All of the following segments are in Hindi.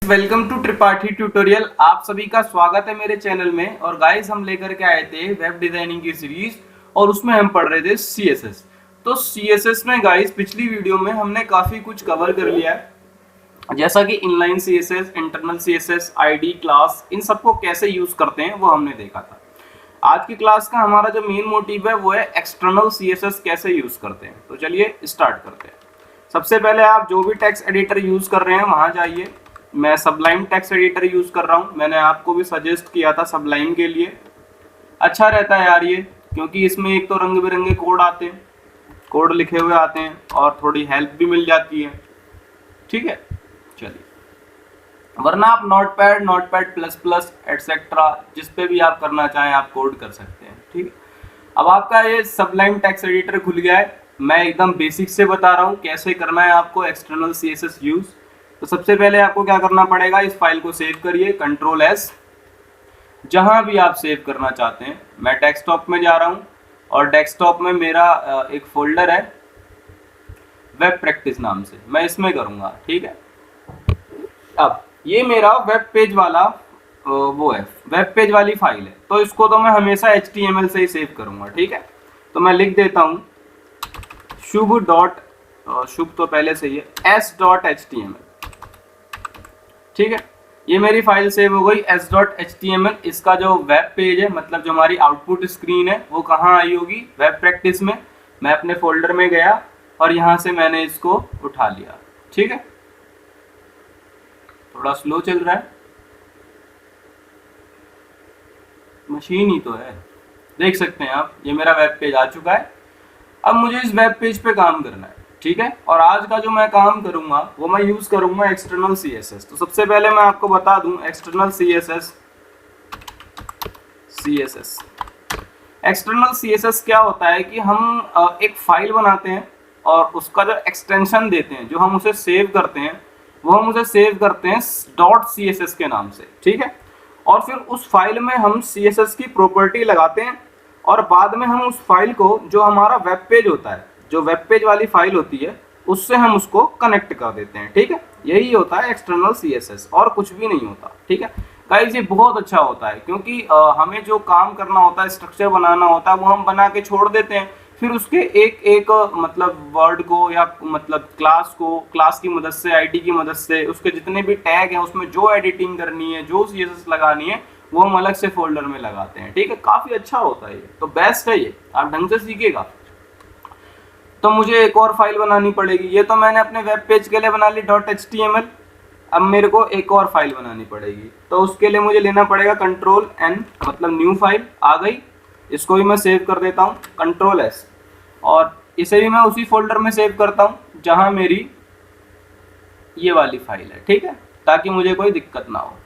Welcome to Tripathi tutorial. आप सभी का स्वागत है मेरे चैनल में। और गाइस हम लेकर के आए थे वेब डिजाइनिंग की सीरीज और उसमें हम पढ़ रहे थे सीएसएस। तो सीएसएस में गाइस पिछली वीडियो में हमने काफी कुछ कवर कर लिया है, जैसा कि inline CSS, internal CSS, ID, class, इन सबको कैसे यूज करते हैं वो हमने देखा था। आज की क्लास का हमारा जो मेन मोटिव है वो है एक्सटर्नल सीएसएस कैसे यूज करते हैं। तो चलिए स्टार्ट करते हैं। सबसे पहले आप जो भी टेक्स्ट एडिटर यूज कर रहे हैं वहां जाइए। मैं सबलाइन टेक्स्ट एडिटर यूज कर रहा हूं। मैंने आपको भी सजेस्ट किया था सबलाइन के लिए, अच्छा रहता है यार ये, क्योंकि इसमें एक तो रंग बिरंगे कोड आते हैं, कोड लिखे हुए आते हैं और थोड़ी हेल्प भी मिल जाती है। ठीक है, चलिए। वरना आप नोटपैड प्लस प्लस एटसेट्रा जिस पे भी आप करना चाहें आप कोड कर सकते हैं। ठीक है, अब आपका ये सबलाइन टेक्स्ट एडिटर खुल गया है। मैं एकदम बेसिक से बता रहा हूँ कैसे करना है आपको एक्सटर्नल सीएसएस यूज। तो सबसे पहले आपको क्या करना पड़ेगा, इस फाइल को सेव करिए, कंट्रोल एस, जहां भी आप सेव करना चाहते हैं। मैं डेस्कटॉप में जा रहा हूं और डेस्कटॉप में मेरा एक फोल्डर है वेब प्रैक्टिस नाम से, मैं इसमें करूंगा। ठीक है, अब ये मेरा वेब पेज वाला वो है, वेब पेज वाली फाइल है, तो इसको तो मैं हमेशा HTML से ही सेव करूंगा। ठीक है, तो मैं लिख देता हूं शुभ डॉट, शुभ तो पहले से ही है, s.html। ठीक है, ये मेरी फाइल सेव हो गई s.html। इसका जो वेब पेज है, मतलब जो हमारी आउटपुट स्क्रीन है, वो कहाँ आई होगी, वेब प्रैक्टिस में। मैं अपने फोल्डर में गया और यहाँ से मैंने इसको उठा लिया। ठीक है, थोड़ा स्लो चल रहा है, मशीन ही तो है, देख सकते हैं आप। ये मेरा वेब पेज आ चुका है। अब मुझे इस वेब पेज पे काम करना है। ठीक है, और आज का जो मैं काम करूंगा वो मैं यूज करूंगा एक्सटर्नल सीएसएस। तो सबसे पहले मैं आपको बता दूं एक्सटर्नल सीएसएस एक्सटर्नल सीएसएस क्या होता है कि हम एक फाइल बनाते हैं और उसका जो एक्सटेंशन देते हैं, जो हम उसे सेव करते हैं, वो हम उसे सेव करते हैं .css के नाम से। ठीक है, और फिर उस फाइल में हम CSS की प्रॉपर्टी लगाते हैं और बाद में हम उस फाइल को, जो हमारा वेब पेज होता है, जो वेब पेज वाली फाइल होती है, उससे हम उसको कनेक्ट कर देते हैं। ठीक है, यही होता है एक्सटर्नल सीएसएस, और कुछ भी नहीं होता। ठीक है गाइस, ये बहुत अच्छा होता है क्योंकि हमें जो काम करना होता है, स्ट्रक्चर बनाना होता है, वो हम बना के छोड़ देते हैं। फिर उसके एक एक मतलब वर्ड को या मतलब क्लास को, क्लास की मदद से, आईडी की मदद से, उसके जितने भी टैग हैं उसमें जो एडिटिंग करनी है, जो सीएसएस लगानी है, वो हम अलग से फोल्डर में लगाते हैं। ठीक है, काफी अच्छा होता है ये, तो बेस्ट है ये, आप ढंग से सीखिएगा। तो मुझे एक और फाइल बनानी पड़ेगी। ये तो मैंने अपने वेब पेज के लिए बना ली .html। अब मेरे को एक और फाइल बनानी पड़ेगी, तो उसके लिए मुझे लेना पड़ेगा कंट्रोल N, मतलब न्यू फाइल आ गई। इसको भी मैं सेव कर देता हूँ कंट्रोल S, और इसे भी मैं उसी फोल्डर में सेव करता हूँ जहां मेरी ये वाली फाइल है। ठीक है, ताकि मुझे कोई दिक्कत ना हो।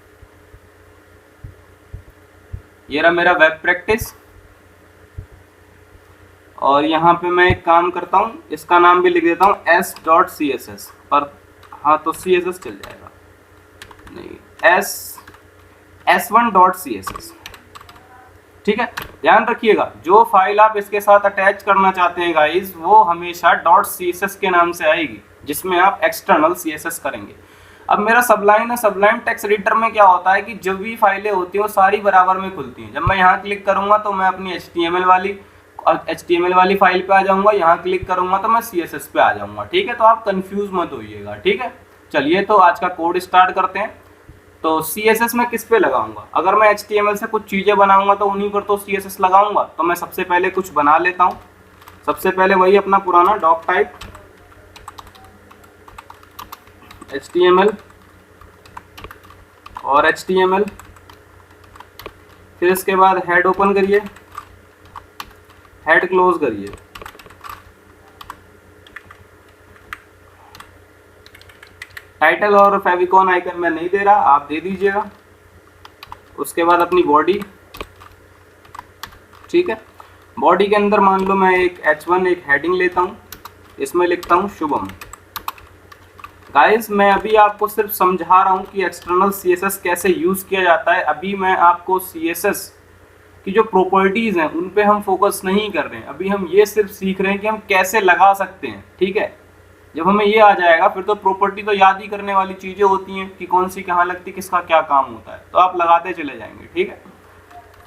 ये रहा मेरा वेब प्रैक्टिस, और यहाँ पे मैं एक काम करता हूँ, इसका नाम भी लिख देता हूँ s.css पर। हाँ, तो CSS चल जाएगा, नहीं, s1.css। ठीक है, ध्यान रखिएगा, जो फाइल आप इसके साथ अटैच करना चाहते हैं गाइस, वो हमेशा .css के नाम से आएगी, जिसमें आप एक्सटर्नल CSS करेंगे। अब मेरा सबलाइन है, सबलाइन टेक्स्ट एडिटर में क्या होता है कि जो भी फाइलें होती हैं वो सारी बराबर में खुलती हैं। जब मैं यहाँ क्लिक करूंगा तो मैं अपनी HTML वाली फाइल पे आ जाऊंगा, यहाँ क्लिक करूंगा तो मैं CSS पे आ जाऊंगा। ठीक है, तो आप कंफ्यूज मत होइएगा। ठीक है, चलिए तो आज का कोड स्टार्ट करते हैं। तो CSS में किस पे लगाऊंगा, अगर मैं HTML से कुछ चीजें बनाऊंगा तो उन्हीं पर तो CSS लगाऊंगा। तो मैं सबसे पहले कुछ बना लेता हूँ। सबसे पहले वही अपना पुराना डॉक टाइप HTML और HTML, फिर इसके बाद हेड ओपन करिए, हेड क्लोज करिए, टाइटल और फेविकॉन आइकन मैं नहीं दे रहा, आप दे दीजिएगा। उसके बाद अपनी बॉडी। ठीक है, बॉडी के अंदर मान लो मैं एक H1 एक हेडिंग लेता हूँ, इसमें लिखता हूँ शुभम। गाइस, मैं अभी आपको सिर्फ समझा रहा हूँ कि एक्सटर्नल CSS कैसे यूज किया जाता है। अभी मैं आपको CSS की जो प्रॉपर्टीज हैं उन पे हम फोकस नहीं कर रहे हैं, अभी हम ये सिर्फ सीख रहे हैं कि हम कैसे लगा सकते हैं। ठीक है, जब हमें ये आ जाएगा फिर तो प्रॉपर्टी तो याद ही करने वाली चीजें होती हैं कि कौन सी कहाँ लगती, किसका क्या काम होता है, तो आप लगाते चले जाएंगे। ठीक है,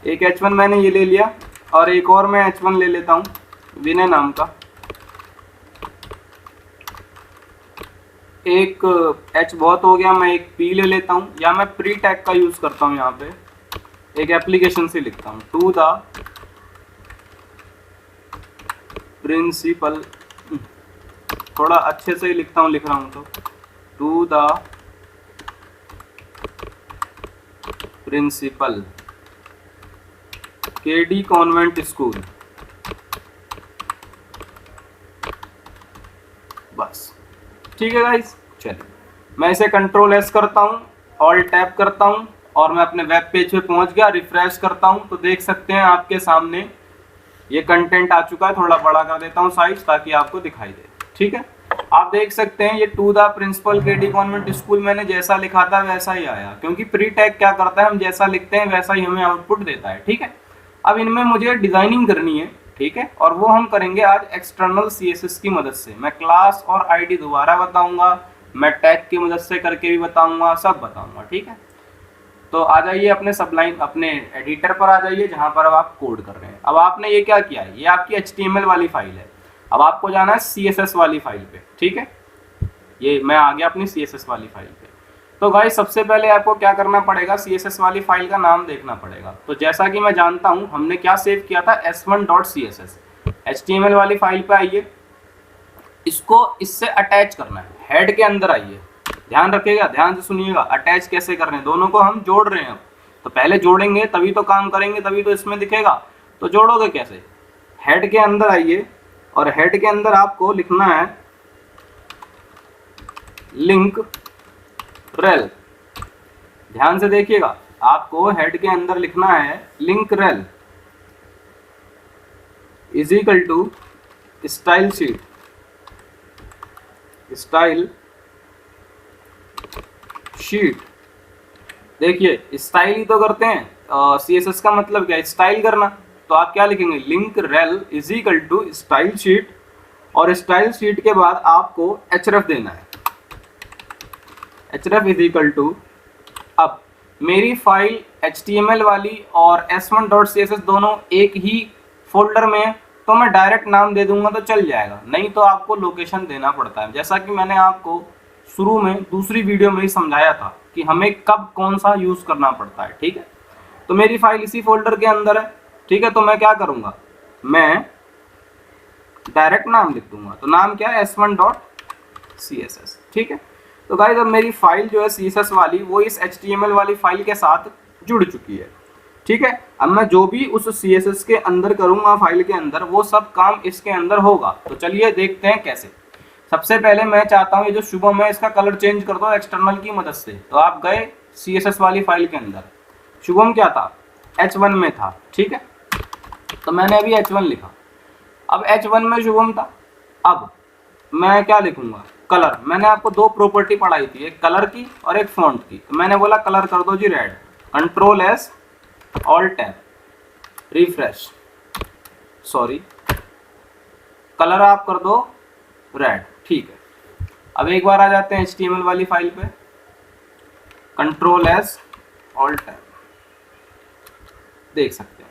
एक H1 मैंने ये ले लिया और एक और मैं H1 ले लेता हूँ विनय नाम का। एक H बहुत हो गया, मैं एक P ले लेता हूँ, या मैं प्री टैग का यूज करता हूँ। यहाँ पे एक एप्लीकेशन से लिखता हूँ टू द प्रिंसिपल, थोड़ा अच्छे से ही लिखता हूँ, लिख रहा हूँ तो to the principal KD convent school, बस। ठीक है गाइस, चलिए मैं इसे कंट्रोल एस करता हूँ, ऑल्ट टैब करता हूँ और मैं अपने वेब पेज पे पहुंच गया। रिफ्रेश करता हूँ तो देख सकते हैं आपके सामने ये कंटेंट आ चुका है। थोड़ा बड़ा कर देता हूँ साइज ताकि आपको दिखाई दे। ठीक है, आप देख सकते हैं ये to the principal KD convent school मैंने जैसा लिखा था वैसा ही आया, क्योंकि प्री टैग क्या करता है, हम जैसा लिखते हैं वैसा ही हमें आउटपुट देता है। ठीक है, अब इनमें मुझे डिजाइनिंग करनी है। ठीक है, और वो हम करेंगे आज एक्सटर्नल CSS की मदद से। मैं क्लास और आईडी दोबारा बताऊंगा, मैं टैग की मदद से करके भी बताऊंगा, सब बताऊंगा। ठीक है, तो आ जाइए अपने सबलाइन, अपने एडिटर पर आ जाइए जहां पर अब आप कोड कर रहे हैं। अब आपने ये क्या किया है, ये आपकी HTML वाली फाइल है, अब आपको जाना है CSS वाली फाइल पे। ठीक है, ये मैं आ गया अपनी CSS वाली फाइल पे। तो गाइस सबसे पहले आपको क्या करना पड़ेगा, CSS वाली फाइल का नाम देखना पड़ेगा। तो जैसा कि मैं जानता हूं हमने क्या सेव किया था, s1.css। HTML वाली फाइल पे आइए, इसको इससे अटैच करना है, हेड के अंदर आइए, ध्यान रखिएगा, ध्यान से सुनिएगा। अटैच कैसे कर रहे हैं, दोनों को हम जोड़ रहे हैं। तो पहले जोड़ेंगे तभी तो काम करेंगे, तभी तो इसमें दिखेगा। तो जोड़ोगे कैसे, हेड के अंदर आइए और हेड के अंदर आपको लिखना है लिंक रेल। ध्यान से देखिएगा, आपको हेड के अंदर लिखना है link rel is equal to style sheet, style sheet. देखिए स्टाइल ही तो करते हैं, CSS का मतलब क्या है, स्टाइल करना। तो आप क्या लिखेंगे, link rel is equal to style sheet, और स्टाइल शीट के बाद आपको href देना है, href इज इक्वल टू। अब मेरी फाइल HTML वाली और s1.css दोनों एक ही फोल्डर में है, तो मैं डायरेक्ट नाम दे दूंगा तो चल जाएगा, नहीं तो आपको लोकेशन देना पड़ता है। जैसा कि मैंने आपको शुरू में दूसरी वीडियो में ही समझाया था कि हमें कब कौन सा यूज करना पड़ता है। ठीक है, तो मेरी फाइल इसी फोल्डर के अंदर है। ठीक है, तो मैं क्या करूंगा, मैं डायरेक्ट नाम लिख दूंगा। तो नाम क्या है, s1.css। ठीक है, तो गाइस अब मेरी फाइल जो है CSS वाली, वो इस HTML वाली फाइल के साथ जुड़ चुकी है। ठीक है, अब मैं जो भी उस CSS के अंदर करूंगा फाइल के अंदर, वो सब काम इसके अंदर होगा। तो चलिए देखते हैं कैसे। सबसे पहले मैं चाहता हूं ये जो शुभम है इसका कलर चेंज कर दो एक्सटर्नल की मदद से। तो आप गए CSS वाली फाइल के अंदर, शुभम क्या था, H1 में था। ठीक है, तो मैंने अभी H1 लिखा। अब H1 में शुभम था, अब मैं क्या लिखूंगा, कलर। मैंने आपको दो प्रॉपर्टी पढ़ाई थी, एक कलर की और एक फॉन्ट की। तो मैंने बोला कलर कर दो जी red, control S alt tab, refresh, sorry colour आप कर दो रेड। ठीक है, अब एक बार आ जाते हैं HTML वाली फाइल पे, कंट्रोल एस ऑल्ट टैब, देख सकते हैं।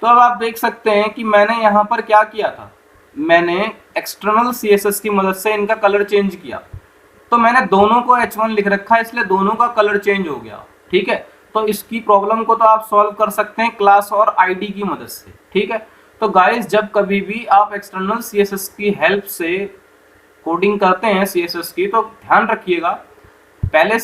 तो अब आप देख सकते हैं कि मैंने यहाँ पर क्या किया था, मैंने एक्सटर्नल CSS की मदद से इनका कलर चेंज किया। तो मैंने दोनों को H1 लिख रखा है, इसलिए दोनों का कलर चेंज हो गया। ठीक है, तो इसकी प्रॉब्लम को तो आप सॉल्व कर सकते हैं क्लास और आईडी की मदद से। ठीक है, तो गाइस जब कभी भी आप एक्सटर्नल CSS की हेल्प से कोडिंग करते हैं CSS की, तो ध्यान रखिएगा पहले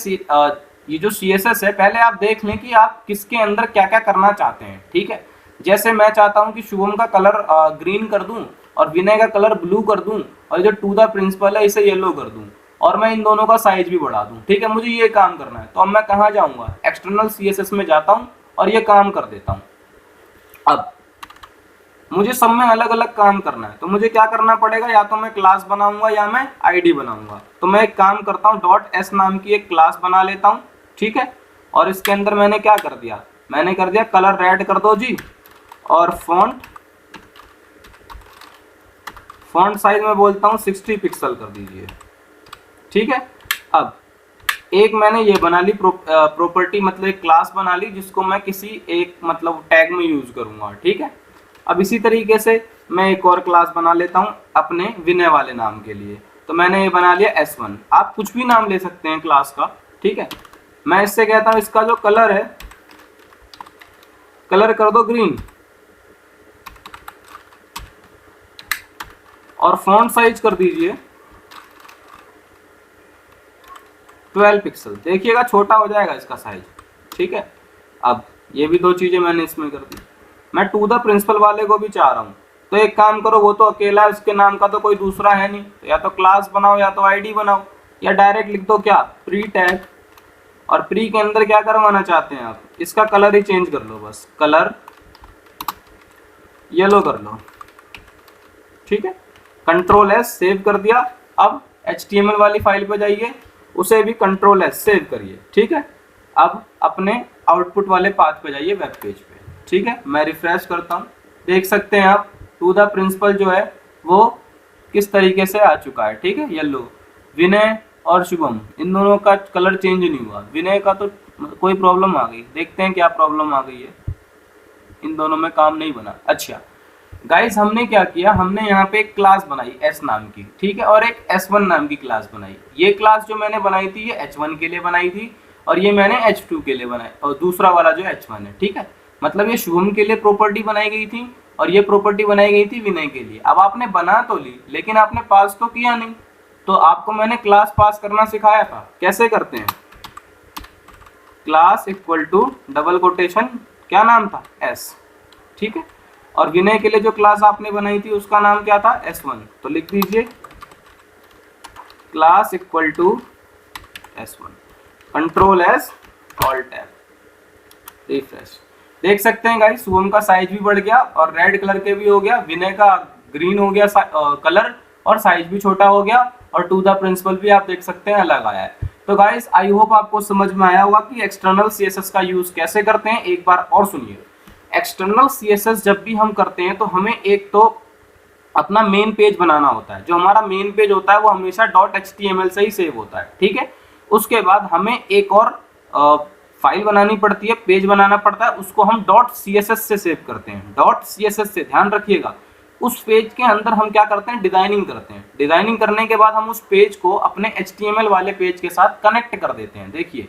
ये जो CSS है पहले आप देख लें कि आप किसके अंदर क्या क्या करना चाहते हैं। ठीक है, जैसे मैं चाहता हूं कि शुभम का कलर ग्रीन कर दूं और विनय का कलर ब्लू कर दूं, और जो टू द प्रिंसिपल है इसे येलो कर दूं, और मैं इन दोनों का साइज भी बढ़ा दूं। ठीक है, मुझे ये काम करना है। तो अब मैं कहाँ जाऊंगा, एक्सटर्नल CSS में जाता हूं और ये काम कर देता हूं। अब मुझे सब में अलग अलग काम करना है, तो मुझे क्या करना पड़ेगा, या तो मैं क्लास बनाऊंगा या मैं आईडी बनाऊंगा। तो मैं एक काम करता हूँ, डॉट एस नाम की एक क्लास बना लेता हूँ। ठीक है, और इसके अंदर मैंने क्या कर दिया, मैंने कर दिया कलर रेड कर दो जी, और फॉन्ट साइज में बोलता हूँ 60 पिक्सल कर दीजिए। ठीक है। अब एक मैंने ये बना ली प्रॉपर्टी, मतलब एक क्लास बना ली जिसको मैं किसी एक मतलब टैग में यूज करूंगा, ठीक है। अब इसी तरीके से मैं एक और क्लास बना लेता हूं अपने विनय वाले नाम के लिए। तो मैंने ये बना लिया S1। आप कुछ भी नाम ले सकते हैं क्लास का, ठीक है। मैं इससे कहता हूं इसका जो कलर है, कलर कर दो ग्रीन, और फॉन्ट साइज कर दीजिए 12 पिक्सल। देखिएगा छोटा हो जाएगा इसका साइज, ठीक है। अब ये भी दो चीजें मैंने इसमें कर दी। मैं टू द प्रिंसिपल वाले को भी चाह रहा हूं, तो एक काम करो, वो तो अकेला है, उसके नाम का तो कोई दूसरा है नहीं, तो या तो क्लास बनाओ या तो आईडी बनाओ, या डायरेक्ट लिख दो क्या, प्री टैग। और प्री के अंदर क्या करवाना चाहते हैं आप, इसका कलर ही चेंज कर लो, बस कलर येलो कर लो, ठीक है। कंट्रोल एस सेव कर दिया। अब HTML वाली फाइल पे जाइए, उसे भी कंट्रोल एस सेव करिए, ठीक है। अब अपने आउटपुट वाले पाथ पे जाइए, वेब पेज पे, ठीक है। मैं रिफ्रेश करता हूँ, देख सकते हैं आप टू द प्रिंसिपल जो है वो किस तरीके से आ चुका है, ठीक है। येलो, विनय और शुभम इन दोनों का कलर चेंज नहीं हुआ। विनय का तो कोई प्रॉब्लम आ गई, देखते हैं क्या प्रॉब्लम आ गई है, इन दोनों में काम नहीं बना। अच्छा गाइस, हमने क्या किया, हमने यहाँ पे एक क्लास बनाई S नाम की, ठीक है, और एक S1 नाम की क्लास बनाई। ये क्लास जो मैंने बनाई थी ये H1 के लिए बनाई थी, और ये मैंने H2 के लिए बनाई, और दूसरा वाला जो H1 है, ठीक है। मतलब ये शुभम के लिए प्रॉपर्टी बनाई गई थी और ये प्रॉपर्टी बनाई गई थी विनय के लिए। अब आपने बना तो ली, लेकिन आपने पास तो किया नहीं, तो आपको मैंने क्लास पास करना सिखाया था, कैसे करते हैं। Class equal to double quotation, क्या नाम था, S, ठीक है। और विनय के लिए जो क्लास आपने बनाई थी उसका नाम क्या था, S1। तो लिख दीजिए class equal to S1, control S, alt tab, refresh. देख सकते हैं गाइस, शुभम का साइज भी बढ़ गया और रेड कलर के भी हो गया, विनय का ग्रीन हो गया कलर और साइज भी छोटा हो गया, और टू द प्रिंसिपल भी आप देख सकते हैं अलग आया है। तो गाइस आई होप आपको समझ में आया होगा कि एक्सटर्नल CSS का यूज कैसे करते हैं। एक बार और सुनिए, एक्सटर्नल CSS जब भी हम करते हैं तो हमें एक तो अपना मेन पेज बनाना होता है। जो हमारा मेन पेज होता है वो हमेशा .html से ही सेव होता है, ठीक है। उसके बाद हमें एक और फाइल बनानी पड़ती है, पेज बनाना पड़ता है, उसको हम .css से सेव करते हैं। .css से, ध्यान रखिएगा, उस पेज के अंदर हम क्या करते हैं, डिजाइनिंग करते हैं। डिजाइनिंग करने के बाद हम उस पेज को अपने HTML वाले पेज के साथ कनेक्ट कर देते हैं। देखिए,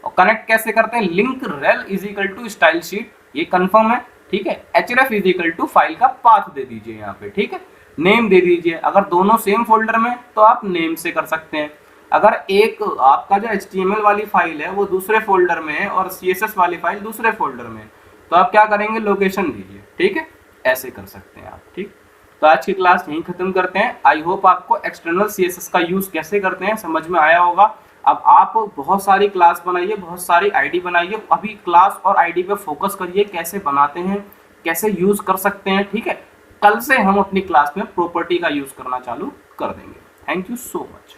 और कनेक्ट कैसे करते हैं, link rel is equal to style sheet, ये कंफर्म है, ठीक है। href is equal to file का पाथ दे दीजिए यहाँ पे, ठीक है। नेम दे दीजिए, अगर दोनों सेम फोल्डर में तो आप नेम से कर सकते हैं। अगर एक आपका जो HTML वाली फाइल है वो दूसरे फोल्डर में है और CSS वाली फाइल दूसरे फोल्डर में है, तो आप क्या करेंगे, लोकेशन दीजिए, ठीक है। ऐसे कर सकते हैं आप, ठीक। तो आज की क्लास यहीं खत्म करते हैं। आई होप आपको एक्सटर्नल CSS का यूज कैसे करते हैं समझ में आया होगा। अब आप बहुत सारी क्लास बनाइए, बहुत सारी आईडी बनाइए, अभी क्लास और आईडी पे फोकस करिए, कैसे बनाते हैं, कैसे यूज कर सकते हैं, ठीक है। कल से हम अपनी क्लास में प्रॉपर्टी का यूज करना चालू कर देंगे। Thank you so much.